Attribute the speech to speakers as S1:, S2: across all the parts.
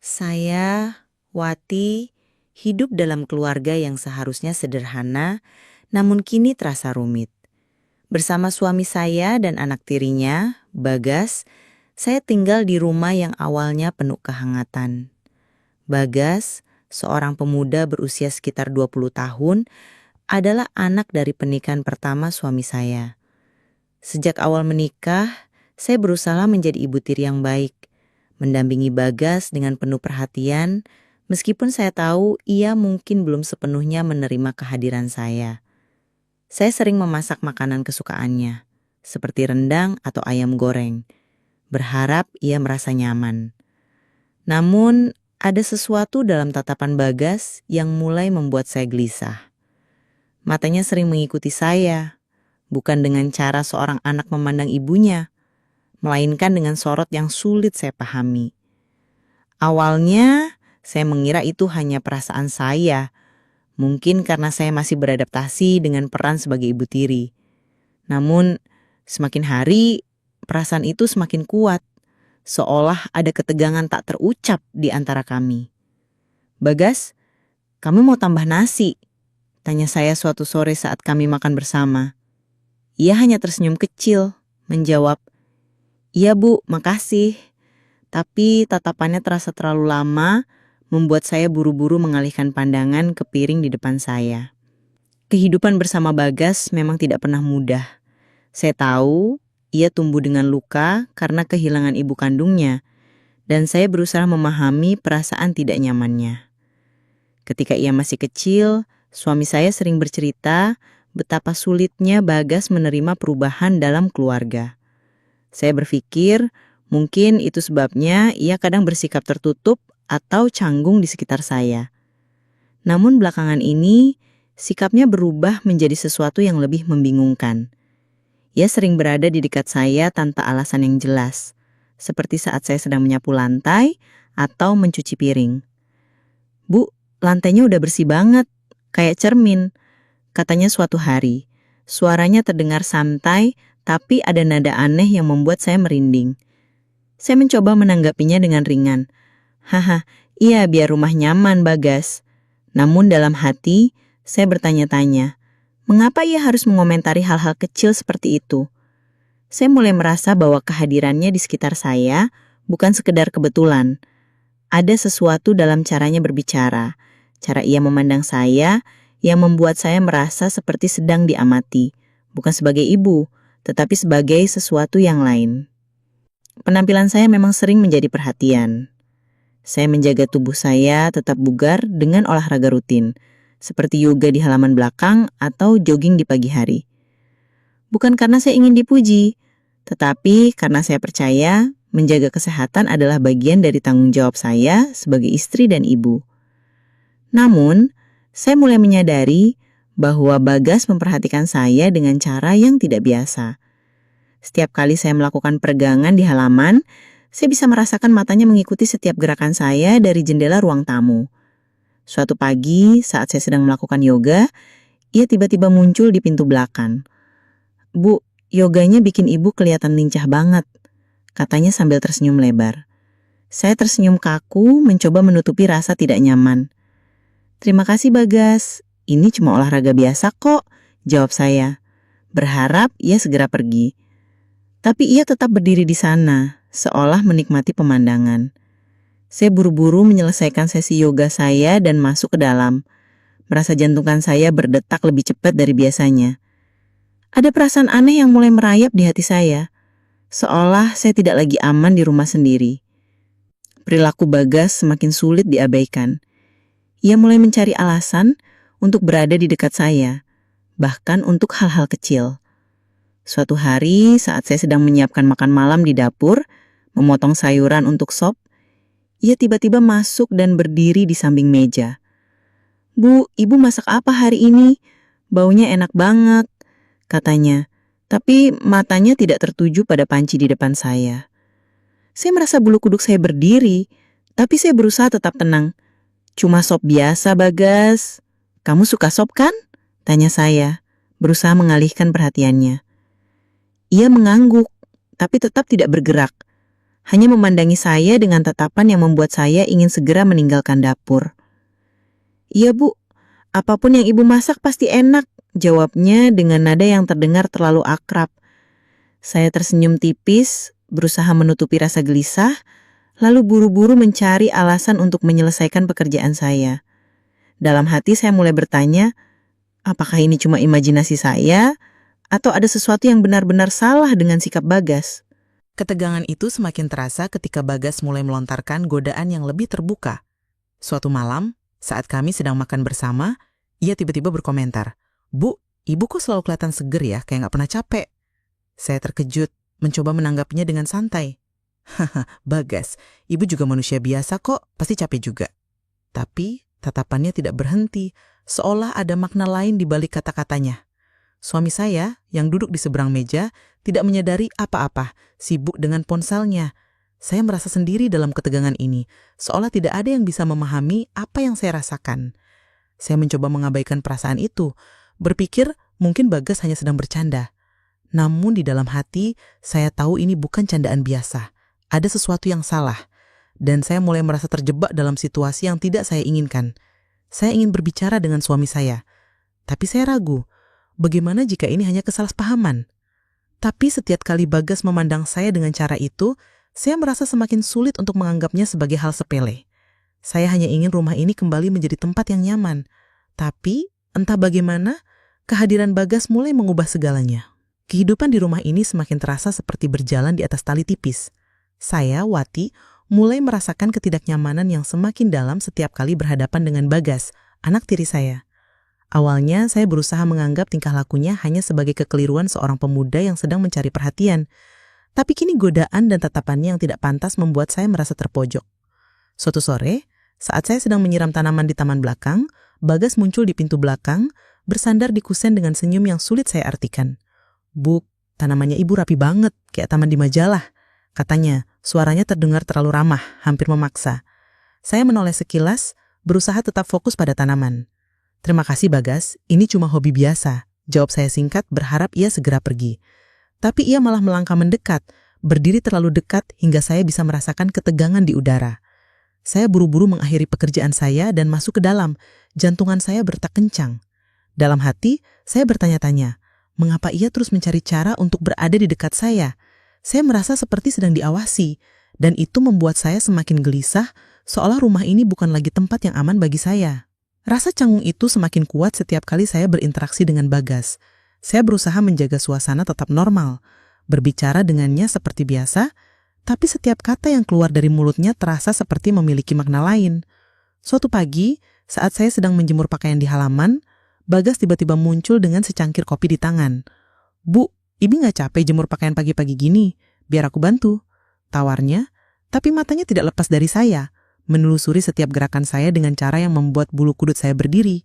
S1: Saya, Wati, hidup dalam keluarga yang seharusnya sederhana, namun kini terasa rumit. Bersama suami saya dan anak tirinya, Bagas, saya tinggal di rumah yang awalnya penuh kehangatan. Bagas, seorang pemuda berusia sekitar 20 tahun, adalah anak dari pernikahan pertama suami saya. Sejak awal menikah, saya berusaha menjadi ibu tiri yang baik, mendampingi Bagas dengan penuh perhatian, meskipun saya tahu ia mungkin belum sepenuhnya menerima kehadiran saya. Saya sering memasak makanan kesukaannya, seperti rendang atau ayam goreng, berharap ia merasa nyaman. Namun, ada sesuatu dalam tatapan Bagas yang mulai membuat saya gelisah. Matanya sering mengikuti saya, bukan dengan cara seorang anak memandang ibunya, melainkan dengan sorot yang sulit saya pahami. Awalnya, saya mengira itu hanya perasaan saya, mungkin karena saya masih beradaptasi dengan peran sebagai ibu tiri. Namun, semakin hari, perasaan itu semakin kuat, seolah ada ketegangan tak terucap di antara kami. "Bagas, kamu mau tambah nasi?" tanya saya suatu sore saat kami makan bersama. Ia hanya tersenyum kecil, menjawab, "Iya Bu, makasih." Tapi tatapannya terasa terlalu lama, membuat saya buru-buru mengalihkan pandangan ke piring di depan saya. Kehidupan bersama Bagas memang tidak pernah mudah. Saya tahu ia tumbuh dengan luka karena kehilangan ibu kandungnya, dan saya berusaha memahami perasaan tidak nyamannya. Ketika ia masih kecil, suami saya sering bercerita betapa sulitnya Bagas menerima perubahan dalam keluarga. Saya berpikir, mungkin itu sebabnya ia kadang bersikap tertutup atau canggung di sekitar saya. Namun belakangan ini, sikapnya berubah menjadi sesuatu yang lebih membingungkan. Ia sering berada di dekat saya tanpa alasan yang jelas, seperti saat saya sedang menyapu lantai atau mencuci piring. "Bu, lantainya udah bersih banget, kayak cermin," katanya suatu hari. Suaranya terdengar santai, tapi ada nada aneh yang membuat saya merinding. Saya mencoba menanggapinya dengan ringan. "Haha, iya biar rumah nyaman, Bagas." Namun dalam hati, saya bertanya-tanya, mengapa ia harus mengomentari hal-hal kecil seperti itu? Saya mulai merasa bahwa kehadirannya di sekitar saya bukan sekedar kebetulan. Ada sesuatu dalam caranya berbicara, cara ia memandang saya yang membuat saya merasa seperti sedang diamati, bukan sebagai ibu, tetapi sebagai sesuatu yang lain. Penampilan saya memang sering menjadi perhatian. Saya menjaga tubuh saya tetap bugar dengan olahraga rutin, seperti yoga di halaman belakang atau jogging di pagi hari. Bukan karena saya ingin dipuji, tetapi karena saya percaya menjaga kesehatan adalah bagian dari tanggung jawab saya sebagai istri dan ibu. Namun, saya mulai menyadari bahwa Bagas memperhatikan saya dengan cara yang tidak biasa. Setiap kali saya melakukan peregangan di halaman, saya bisa merasakan matanya mengikuti setiap gerakan saya dari jendela ruang tamu. Suatu pagi, saat saya sedang melakukan yoga, ia tiba-tiba muncul di pintu belakang. "Bu, yoganya bikin ibu kelihatan lincah banget," katanya sambil tersenyum lebar. Saya tersenyum kaku, mencoba menutupi rasa tidak nyaman. "Terima kasih Bagas, ini cuma olahraga biasa kok," jawab saya. Berharap ia segera pergi. Tapi ia tetap berdiri di sana, seolah menikmati pemandangan. Saya buru-buru menyelesaikan sesi yoga saya dan masuk ke dalam. Merasa jantungan saya berdetak lebih cepat dari biasanya. Ada perasaan aneh yang mulai merayap di hati saya, seolah saya tidak lagi aman di rumah sendiri. Perilaku Bagas semakin sulit diabaikan. Ia mulai mencari alasan untuk berada di dekat saya, bahkan untuk hal-hal kecil. Suatu hari saat saya sedang menyiapkan makan malam di dapur, memotong sayuran untuk sop, ia tiba-tiba masuk dan berdiri di samping meja. "Bu, ibu masak apa hari ini? Baunya enak banget," katanya, tapi matanya tidak tertuju pada panci di depan saya. Saya merasa bulu kuduk saya berdiri, tapi saya berusaha tetap tenang. "Cuma sop biasa, Bagas." "Kamu suka sop kan?" tanya saya, berusaha mengalihkan perhatiannya. Ia mengangguk, tapi tetap tidak bergerak. hanya memandangi saya dengan tatapan yang membuat saya ingin segera meninggalkan dapur. "Iya, Bu. Apapun yang Ibu masak pasti enak," jawabnya dengan nada yang terdengar terlalu akrab. Saya tersenyum tipis, berusaha menutupi rasa gelisah, lalu buru-buru mencari alasan untuk menyelesaikan pekerjaan saya. Dalam hati saya mulai bertanya, apakah ini cuma imajinasi saya, atau ada sesuatu yang benar-benar salah dengan sikap Bagas? Ketegangan itu semakin terasa ketika Bagas mulai melontarkan godaan yang lebih terbuka. Suatu malam, saat kami sedang makan bersama, ia tiba-tiba berkomentar, "Bu, Ibu kok selalu kelihatan seger ya, kayak nggak pernah capek?" Saya terkejut, mencoba menanggapinya dengan santai. "Haha, Bagas, Ibu juga manusia biasa kok, pasti capek juga." Tapi tatapannya tidak berhenti, seolah ada makna lain di balik kata-katanya. Suami saya, yang duduk di seberang meja, tidak menyadari apa-apa, sibuk dengan ponselnya. Saya merasa sendiri dalam ketegangan ini, seolah tidak ada yang bisa memahami apa yang saya rasakan. Saya mencoba mengabaikan perasaan itu, berpikir mungkin Bagas hanya sedang bercanda. Namun di dalam hati, saya tahu ini bukan candaan biasa. Ada sesuatu yang salah, dan saya mulai merasa terjebak dalam situasi yang tidak saya inginkan. Saya ingin berbicara dengan suami saya, tapi saya ragu. Bagaimana jika ini hanya kesalahpahaman? Tapi setiap kali Bagas memandang saya dengan cara itu, saya merasa semakin sulit untuk menganggapnya sebagai hal sepele. Saya hanya ingin rumah ini kembali menjadi tempat yang nyaman. Tapi, entah bagaimana, kehadiran Bagas mulai mengubah segalanya. Kehidupan di rumah ini semakin terasa seperti berjalan di atas tali tipis. Saya, Wati, mulai merasakan ketidaknyamanan yang semakin dalam setiap kali berhadapan dengan Bagas, anak tiri saya. Awalnya, saya berusaha menganggap tingkah lakunya hanya sebagai kekeliruan seorang pemuda yang sedang mencari perhatian. Tapi kini godaan dan tatapannya yang tidak pantas membuat saya merasa terpojok. Suatu sore, saat saya sedang menyiram tanaman di taman belakang, Bagas muncul di pintu belakang, bersandar di kusen dengan senyum yang sulit saya artikan. "Bu, tanamannya Ibu rapi banget, kayak taman di majalah," katanya. Suaranya terdengar terlalu ramah, hampir memaksa. Saya menoleh sekilas, berusaha tetap fokus pada tanaman. "Terima kasih Bagas, ini cuma hobi biasa," jawab saya singkat, berharap ia segera pergi. Tapi ia malah melangkah mendekat, berdiri terlalu dekat hingga saya bisa merasakan ketegangan di udara. Saya buru-buru mengakhiri pekerjaan saya dan masuk ke dalam. Jantungan saya berdetak kencang. Dalam hati, saya bertanya-tanya, mengapa ia terus mencari cara untuk berada di dekat saya? Saya merasa seperti sedang diawasi, dan itu membuat saya semakin gelisah, seolah rumah ini bukan lagi tempat yang aman bagi saya. Rasa canggung itu semakin kuat setiap kali saya berinteraksi dengan Bagas. Saya berusaha menjaga suasana tetap normal, berbicara dengannya seperti biasa, tapi setiap kata yang keluar dari mulutnya terasa seperti memiliki makna lain. Suatu pagi, saat saya sedang menjemur pakaian di halaman, Bagas tiba-tiba muncul dengan secangkir kopi di tangan. "Bu, Ibu nggak capek jemur pakaian pagi-pagi gini? Biar aku bantu," tawarnya, tapi matanya tidak lepas dari saya, menelusuri setiap gerakan saya dengan cara yang membuat bulu kuduk saya berdiri.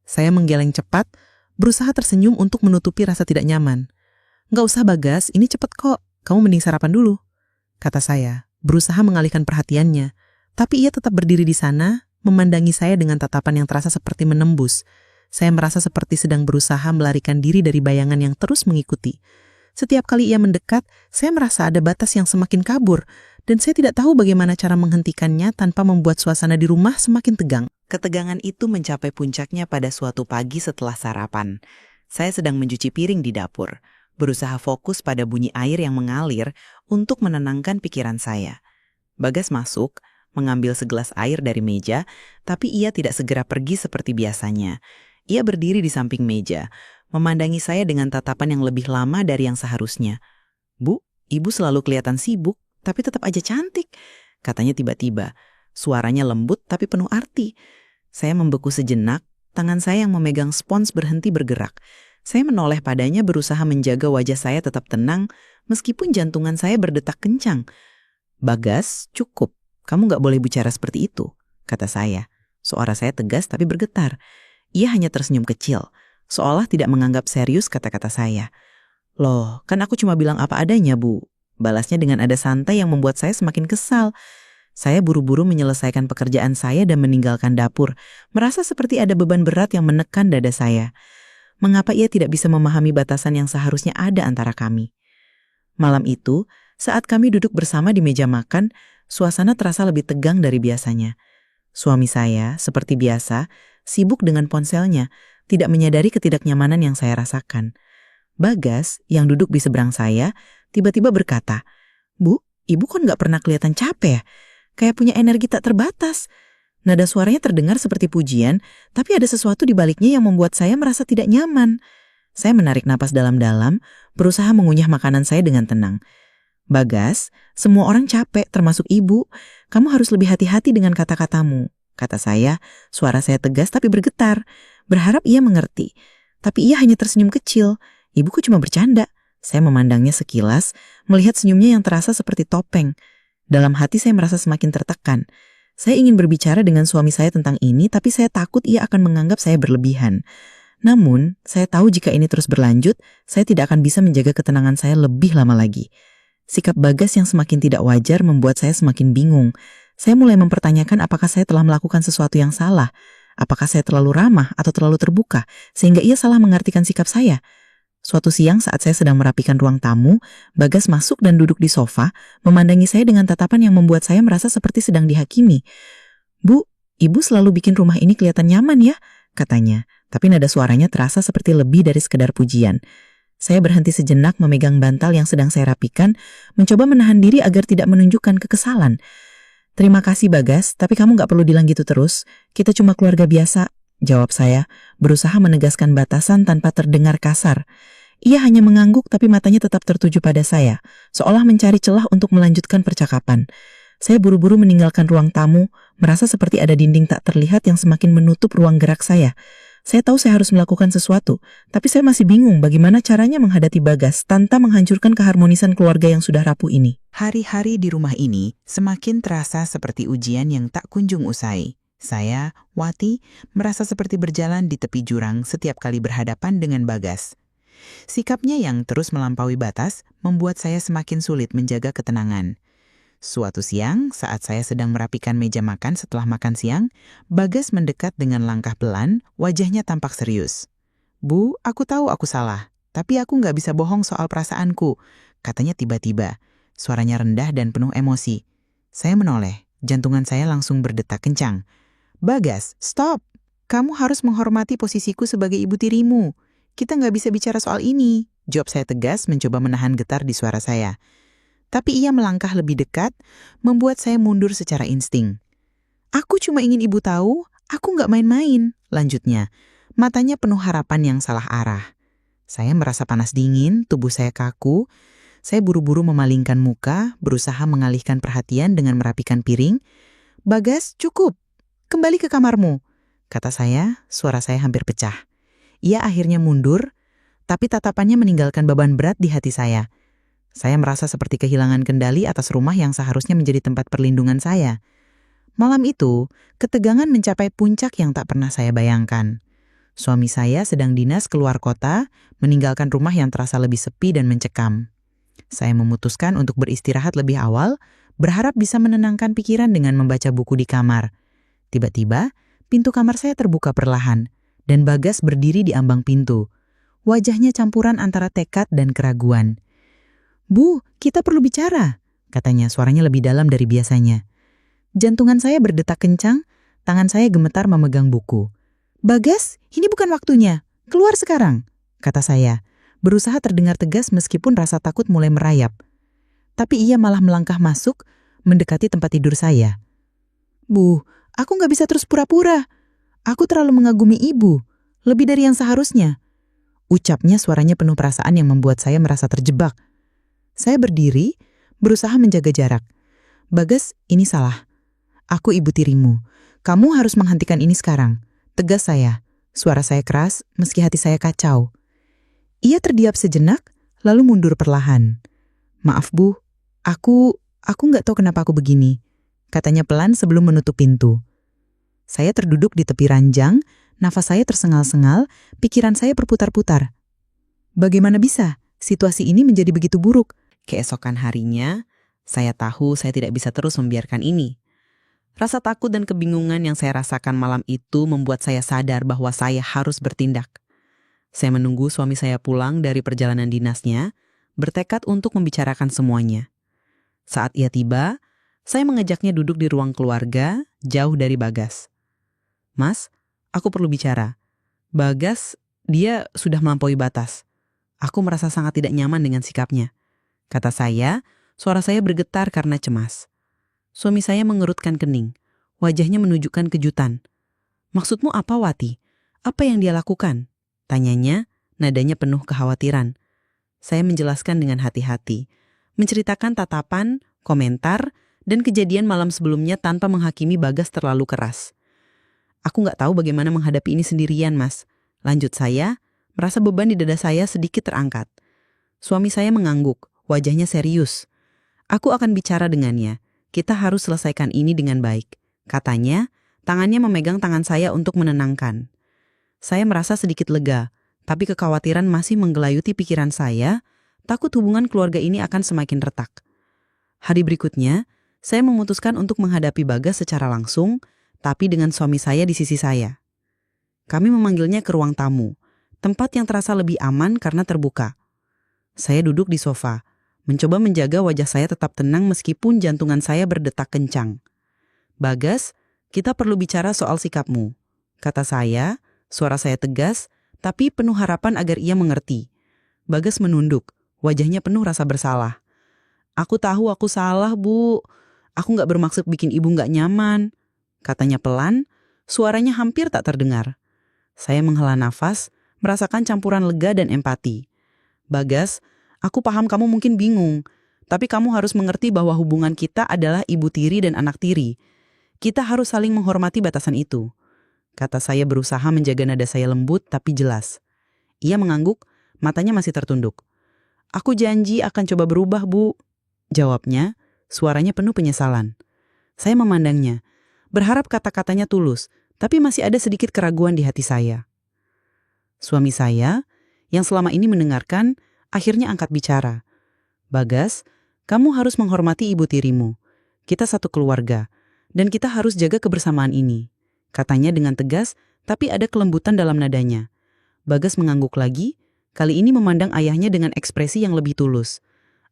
S1: Saya menggeleng cepat, berusaha tersenyum untuk menutupi rasa tidak nyaman. "Nggak usah Bagas, ini cepet kok. Kamu mending sarapan dulu," kata saya, berusaha mengalihkan perhatiannya. Tapi ia tetap berdiri di sana, memandangi saya dengan tatapan yang terasa seperti menembus. Saya merasa seperti sedang berusaha melarikan diri dari bayangan yang terus mengikuti. Setiap kali ia mendekat, saya merasa ada batas yang semakin kabur, dan saya tidak tahu bagaimana cara menghentikannya tanpa membuat suasana di rumah semakin tegang. Ketegangan itu mencapai puncaknya pada suatu pagi setelah sarapan. Saya sedang mencuci piring di dapur, berusaha fokus pada bunyi air yang mengalir untuk menenangkan pikiran saya. Bagas masuk, mengambil segelas air dari meja, tapi ia tidak segera pergi seperti biasanya. Ia berdiri di samping meja, memandangi saya dengan tatapan yang lebih lama dari yang seharusnya. "Bu, Ibu selalu kelihatan sibuk, tapi tetap aja cantik," katanya tiba-tiba. Suaranya lembut tapi penuh arti. Saya membeku sejenak, tangan saya yang memegang spons berhenti bergerak. Saya menoleh padanya berusaha menjaga wajah saya tetap tenang, meskipun jantungan saya berdetak kencang. "Bagas, cukup. Kamu nggak boleh bicara seperti itu," kata saya. Suara saya tegas tapi bergetar. Ia hanya tersenyum kecil, seolah tidak menganggap serius kata-kata saya. "Loh, kan aku cuma bilang apa adanya, Bu," balasnya dengan nada santai yang membuat saya semakin kesal. Saya buru-buru menyelesaikan pekerjaan saya dan meninggalkan dapur, merasa seperti ada beban berat yang menekan dada saya. Mengapa ia tidak bisa memahami batasan yang seharusnya ada antara kami? Malam itu,
S2: Saat kami duduk bersama di meja makan, suasana terasa lebih tegang dari biasanya. Suami saya, seperti biasa, sibuk dengan ponselnya, tidak menyadari ketidaknyamanan yang saya rasakan. Bagas, yang duduk di seberang saya, tiba-tiba berkata, "Bu, ibu kan nggak pernah kelihatan capek ya? Kayak punya energi tak terbatas." Nada suaranya terdengar seperti pujian, tapi ada sesuatu di baliknya yang membuat saya merasa tidak nyaman. Saya menarik napas dalam-dalam, berusaha mengunyah makanan saya dengan tenang. "Bagas, semua orang capek, termasuk ibu. Kamu harus lebih hati-hati dengan kata-katamu," kata saya. Suara saya tegas tapi bergetar. Berharap ia mengerti. Tapi ia hanya tersenyum kecil. "Ibuku cuma bercanda." Saya memandangnya sekilas, melihat senyumnya yang terasa seperti topeng. Dalam hati saya merasa semakin tertekan. Saya ingin berbicara dengan suami saya tentang ini, tapi saya takut ia akan menganggap saya berlebihan. Namun, saya tahu jika ini terus berlanjut, saya tidak akan bisa menjaga ketenangan saya lebih lama lagi. Sikap Bagas yang semakin tidak wajar membuat saya semakin bingung. Saya mulai mempertanyakan apakah saya telah melakukan sesuatu yang salah. Apakah saya terlalu ramah atau terlalu terbuka, sehingga ia salah mengartikan sikap saya. Suatu siang saat saya sedang merapikan ruang tamu, Bagas masuk dan duduk di sofa, memandangi saya dengan tatapan yang membuat saya merasa seperti sedang dihakimi. "Bu, ibu selalu bikin rumah ini kelihatan nyaman ya," katanya. Tapi nada suaranya terasa seperti lebih dari sekedar pujian. Saya berhenti sejenak memegang bantal yang sedang saya rapikan, mencoba menahan diri agar tidak menunjukkan kekesalan. "Terima kasih Bagas, tapi kamu gak perlu bilang gitu terus. Kita cuma keluarga biasa," jawab saya, berusaha menegaskan batasan tanpa terdengar kasar. Ia hanya mengangguk tapi matanya tetap tertuju pada saya, seolah mencari celah untuk melanjutkan percakapan. Saya buru-buru meninggalkan ruang tamu, merasa seperti ada dinding tak terlihat yang semakin menutup ruang gerak saya. Saya tahu saya harus melakukan sesuatu, tapi saya masih bingung bagaimana caranya menghadapi Bagas tanpa menghancurkan keharmonisan keluarga yang sudah rapuh ini.
S3: Hari-hari di rumah ini semakin terasa seperti ujian yang tak kunjung usai. Saya, Wati, merasa seperti berjalan di tepi jurang setiap kali berhadapan dengan Bagas. Sikapnya yang terus melampaui batas membuat saya semakin sulit menjaga ketenangan. Suatu siang, saat saya sedang merapikan meja makan setelah makan siang, Bagas mendekat dengan langkah pelan, wajahnya tampak serius. "Bu, aku tahu aku salah, tapi aku nggak bisa bohong soal perasaanku," katanya tiba-tiba. Suaranya rendah dan penuh emosi. Saya menoleh, jantungan saya langsung berdetak kencang. "Bagas, stop! Kamu harus menghormati posisiku sebagai ibu tirimu. Kita nggak bisa bicara soal ini," jawab saya tegas mencoba menahan getar di suara saya. Tapi ia melangkah lebih dekat, membuat saya mundur secara insting. "Aku cuma ingin ibu tahu, aku nggak main-main," lanjutnya. Matanya penuh harapan yang salah arah. Saya merasa panas dingin, tubuh saya kaku. Saya buru-buru memalingkan muka, berusaha mengalihkan perhatian dengan merapikan piring. "Bagas, cukup. Kembali ke kamarmu," kata saya, suara saya hampir pecah. Ia akhirnya mundur, tapi tatapannya meninggalkan beban berat di hati saya. Saya merasa seperti kehilangan kendali atas rumah yang seharusnya menjadi tempat perlindungan saya. Malam itu, ketegangan mencapai puncak yang tak pernah saya bayangkan. Suami saya sedang dinas keluar kota, meninggalkan rumah yang terasa lebih sepi dan mencekam. Saya memutuskan untuk beristirahat lebih awal, berharap bisa menenangkan pikiran dengan membaca buku di kamar. Tiba-tiba, pintu kamar saya terbuka perlahan, dan Bagas berdiri di ambang pintu. Wajahnya campuran antara tekad dan keraguan. "Bu, kita perlu bicara," katanya, suaranya lebih dalam dari biasanya. Jantungan saya berdetak kencang, tangan saya gemetar memegang buku. "Bagas, ini bukan waktunya. Keluar sekarang," kata saya, berusaha terdengar tegas meskipun rasa takut mulai merayap. Tapi ia malah melangkah masuk, mendekati tempat tidur saya. "Bu, aku nggak bisa terus pura-pura. Aku terlalu mengagumi ibu, lebih dari yang seharusnya," ucapnya, suaranya penuh perasaan yang membuat saya merasa terjebak. Saya berdiri, berusaha menjaga jarak. "Bagas, ini salah. Aku ibu tirimu. Kamu harus menghentikan ini sekarang," tegas saya. Suara saya keras, meski hati saya kacau. Ia terdiam sejenak, lalu mundur perlahan. "Maaf Bu, aku nggak tahu kenapa aku begini," katanya pelan sebelum menutup pintu. Saya terduduk di tepi ranjang, nafas saya tersengal-sengal, pikiran saya berputar-putar. Bagaimana bisa situasi ini menjadi begitu buruk?
S1: Keesokan harinya, saya tahu saya tidak bisa terus membiarkan ini. Rasa takut dan kebingungan yang saya rasakan malam itu membuat saya sadar bahwa saya harus bertindak. Saya menunggu suami saya pulang dari perjalanan dinasnya, bertekad untuk membicarakan semuanya.
S2: Saat ia tiba, saya mengajaknya duduk di ruang keluarga, jauh dari Bagas. "Mas, aku perlu bicara. Bagas, dia sudah melampaui batas. Aku merasa sangat tidak nyaman dengan sikapnya," kata saya. Suara saya bergetar karena cemas. Suami saya mengerutkan kening. Wajahnya menunjukkan kejutan. "Maksudmu apa, Wati? Apa yang dia lakukan?" tanyanya, nadanya penuh kekhawatiran. Saya menjelaskan dengan hati-hati, menceritakan tatapan, komentar, dan kejadian malam sebelumnya tanpa menghakimi Bagas terlalu keras. "Aku nggak tahu bagaimana menghadapi ini sendirian, Mas," lanjut saya, merasa beban di dada saya sedikit terangkat. Suami saya mengangguk, wajahnya serius. "Aku akan bicara dengannya. Kita harus selesaikan ini dengan baik," katanya, tangannya memegang tangan saya untuk menenangkan. Saya merasa sedikit lega, tapi kekhawatiran masih menggelayuti pikiran saya, takut hubungan keluarga ini akan semakin retak. Hari berikutnya, saya memutuskan untuk menghadapi Bagas secara langsung, tapi dengan suami saya di sisi saya. Kami memanggilnya ke ruang tamu, tempat yang terasa lebih aman karena terbuka. Saya duduk di sofa, mencoba menjaga wajah saya tetap tenang meskipun jantungan saya berdetak kencang. "Bagas, kita perlu bicara soal sikapmu," kata saya, suara saya tegas, tapi penuh harapan agar ia mengerti. Bagas menunduk, wajahnya penuh rasa bersalah. "Aku tahu aku salah, Bu. Aku nggak bermaksud bikin ibu nggak nyaman," katanya pelan, suaranya hampir tak terdengar. Saya menghela nafas, merasakan campuran lega dan empati. "Bagas, aku paham kamu mungkin bingung, tapi kamu harus mengerti bahwa hubungan kita adalah ibu tiri dan anak tiri. Kita harus saling menghormati batasan itu," kata saya berusaha menjaga nada saya lembut tapi jelas. Ia mengangguk, matanya masih tertunduk. "Aku janji akan coba berubah, Bu," jawabnya, suaranya penuh penyesalan. Saya memandangnya, berharap kata-katanya tulus, tapi masih ada sedikit keraguan di hati saya. Suami saya, yang selama ini mendengarkan, akhirnya angkat bicara. "Bagas, kamu harus menghormati ibu tirimu. Kita satu keluarga, dan kita harus jaga kebersamaan ini," katanya dengan tegas, tapi ada kelembutan dalam nadanya. Bagas mengangguk lagi, kali ini memandang ayahnya dengan ekspresi yang lebih tulus.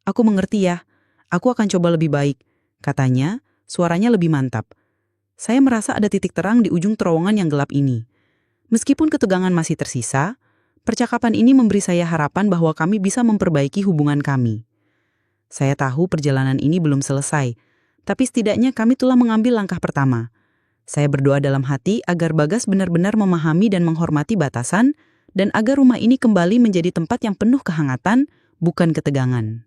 S2: "Aku mengerti ya, aku akan coba lebih baik," katanya, suaranya lebih mantap. Saya merasa ada titik terang di ujung terowongan yang gelap ini. Meskipun ketegangan masih tersisa, percakapan ini memberi saya harapan bahwa kami bisa memperbaiki hubungan kami. Saya tahu perjalanan ini belum selesai, tapi setidaknya kami telah mengambil langkah pertama. Saya berdoa dalam hati agar Bagas benar-benar memahami dan menghormati batasan, dan agar rumah ini kembali menjadi tempat yang penuh kehangatan, bukan ketegangan.